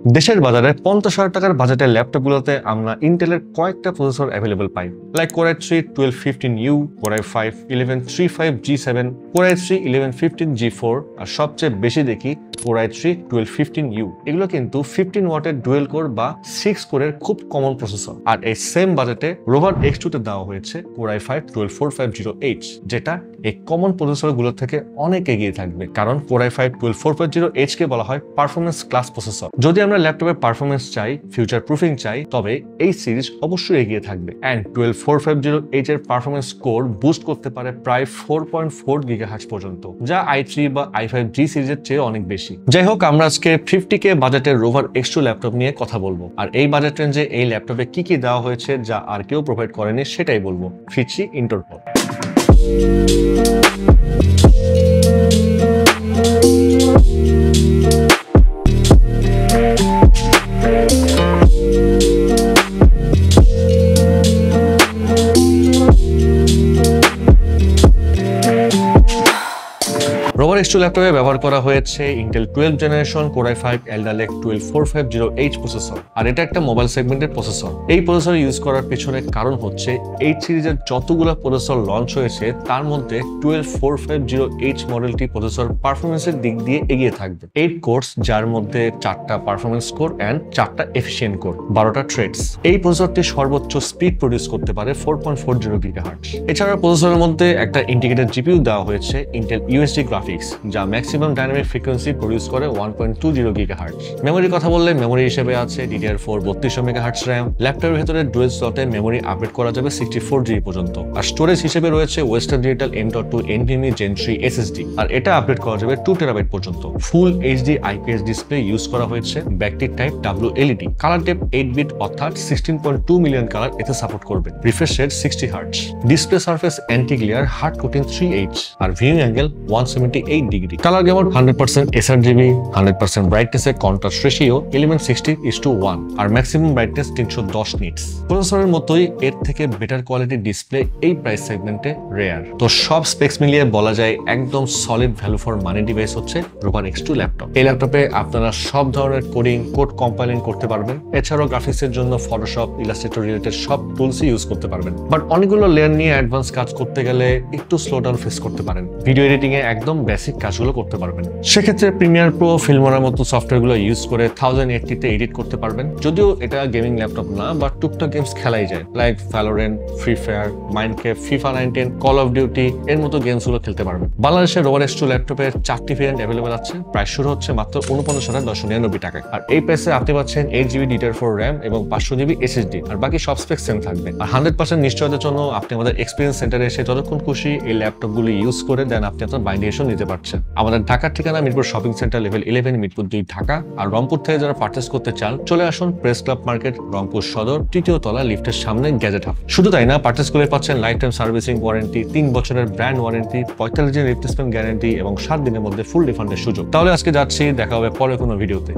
দেশের বাজারে 50,000 টাকার বাজেটের ল্যাপটপগুলোতে আমরা ইন্টেলের কয়েকটা প্রসেসর অ্যাভেলেবল পাই, like Core i3 1215U, Core i5 1135G7, Core i3 1115G4, আর সবচেয়ে বেশি দেখি Core i3 1215U। এগুলো কিন্তু 15 ওয়াটের ডুয়েল কোর বা 6 কোরের খুব কমন প্রসেসর। আর এই সেম বাজেটে রোভার X2 তে দেওয়া হয়েছে Core i5 12450H, যেটা এই কমন প্রসেসরগুলো থেকে অনেক এগিয়ে থাকবে, কারণ Core i5 12450H কে বলা হয় পারফরমেন্স ক্লাস প্রসেসর। যদি আমরা ল্যাপটপের পারফরমেন্স চাই, ফিউচার প্রুফিং চাই, তবে এই সিরিজ অবশ্যই এগিয়ে থাকবে। অ্যান্ড 12450H এর পারফরমেন্স কোর বুস্ট করতে পারে প্রায় 4.4 GHz পর্যন্ত, যা i3 বা i5G সিরিজের চেয়ে অনেক বেশি। যাই হোক, আমরা আজকে 50K বাজেটের রোভার X2 ল্যাপটপ নিয়ে কথা বলবো, আর এই বাজেট রেঞ্জে এই ল্যাপটপে কি কি দেওয়া হয়েছে যা আর কেউ প্রোভাইড করেনি সেটাই বলবো। ফিরছি ইন্টোর পর। রোভার X2 ল্যাপটপে ব্যবহার করা হয়েছে Intel 12 generation Core i5 Alder Lake 12450H processor, আর এটা একটা মোবাইল সেগমেন্টের প্রসেসর। এই প্রসেসর ইউজ করার পেছনে কারণ হচ্ছে এই সিরিজের যতগুলো প্রসেসর লঞ্চ হয়েছে তার মধ্যে 12450H মডেলটি প্রসেসর পারফরমেন্সের দিক দিয়ে এগিয়ে থাকবে। 8 কোর্স, যার মধ্যে 4টা পারফরমেন্স কোর এন্ড 4টা এফিশিয়েন্ট কোর, 12টা থ্রেডস। এই প্রসেসরটি সর্বোচ্চ স্পিড প্রডিউস করতে পারে 4.40 GHz। এছাড়া প্রসেসরের মধ্যে একটা ইন্টিগ্রেটেড জিপিইউ দেওয়া হয়েছে ইন্টেল UHD গ্রাফিক্স, যা ম্যাক্সিমাম ডাইনামিক ফ্রিকোয়েন্সি প্রডিউস করে 1.20 GHz। মেমোরির কথা বললে মেমোরি হিসেবে আছে DDR4 3200 MHz RAM। ল্যাপটপের ভেতরে ডুয়েল স্লটে মেমোরি আপডেট করা যাবে 64GB পর্যন্ত। আর স্টোরেজ হিসেবে রয়েছে Western Digital M.2 NVMe Gen 3 SSD, আর এটা আপডেট করা যাবে 2TB পর্যন্ত। Full HD IPS display use করা হয়েছে, backlit type WLED। Colour depth 8 bit অর্থাৎ 16.2 মিলিয়ন কালার এতে সাপোর্ট করবে। Refresh rate 60 Hz। Display surface anti glare hard coating 3H, আর viewing angle 178 degree. Colour gamut 100% sRGB, 100% brightness এর contrast ratio 1160:1, আর maximum brightness 310 nits. প্রসেসরের মতোই এর থেকে বেটার কোয়ালিটির ডিসপ্লে এই প্রাইস সেগমেন্টে রেয়ার। তো সব স্পেক্স মিলিয়ে বলা যায় একদম solid value for money device হচ্ছে রোভার X2 ল্যাপটপ। এই ল্যাপটপে আপনারা সব ধরনের কোডিং, কোড কম্পাইলিং করতে পারবেন। এছাড়াও গ্রাফিক্সের জন্য ফটোশপ, ইলাস্ট্রেটর রিলেটেড সব টুলসই ইউজ করতে পারবেন। বাট অনেকগুলো লেয়ার নিয়ে অ্যাডভান্স কাজ করতে গেলে একটু স্লোডাউন ফেস করতে পারেন। ভিডিও এডিটিং এ একদম বেসিক কাজগুলো করতে পারবেন। সেক্ষেত্রে প্রিমিয়ার প্রো, ফিল্মোরার মতো সফটওয়্যারগুলো ইউজ করে 1080 তে এডিট করতে পারবেন। যদিও এটা গেমিং ল্যাপটপ না, বাট টুকটাক গেমস খেলাই যায়, like Valorant, free fire, Minecraft, FIFA 19, call of duty এর মতো গেমস গুলো খেলতে পারবেন। বাংলাদেশের রোভার X2 ল্যাপটপের 4টি ভেরিয়েন্ট অ্যাভেলেবল আছে। প্রাইস শুরু হচ্ছে মাত্র 49,999 টাকায়। আর এই প্রাইসে আপনি পাচ্ছেন 8GB DDR4 RAM এবং 500GB SSD, আর বাকি সব স্পেক্স সেম থাকবে। আর 100% নিশ্চয়তার জন্য আপনি আমাদের এক্সপিরিয়েন্স সেন্টারে এসে যতক্ষণ খুশি এই ল্যাপটপগুলো ইউজ করে দেন আপনি আপনার বাইন্ডিংশন নিতে পারছেন। আমাদের ঢাকার ঠিকানা Mirpur shopping centre level 11, Mirpur 2 Dhaka. আর রংপুর থেকে যারা পারচেস করতে চান চলে আসুন প্রেস ক্লাব মার্কেট, রংপুর সদর, 3য় তলা, লিফটের সামনে, গ্যাজেট হাব। শুধু তাই না, পারচেস করে পাচ্ছেন লাইফ টাইম সার্ভিসিং ওয়ারেন্টি, 3 বছরের ব্র্যান্ড ওয়ারেন্টি, 45 দিনের রিপ্লেসমেন্ট গ্যারান্টি এবং 7 দিনের মধ্যে ফুল রিফান্ডের সুযোগ। তাহলে আজকে যাচ্ছি, দেখা হবে পরে কোনো ভিডিওতে।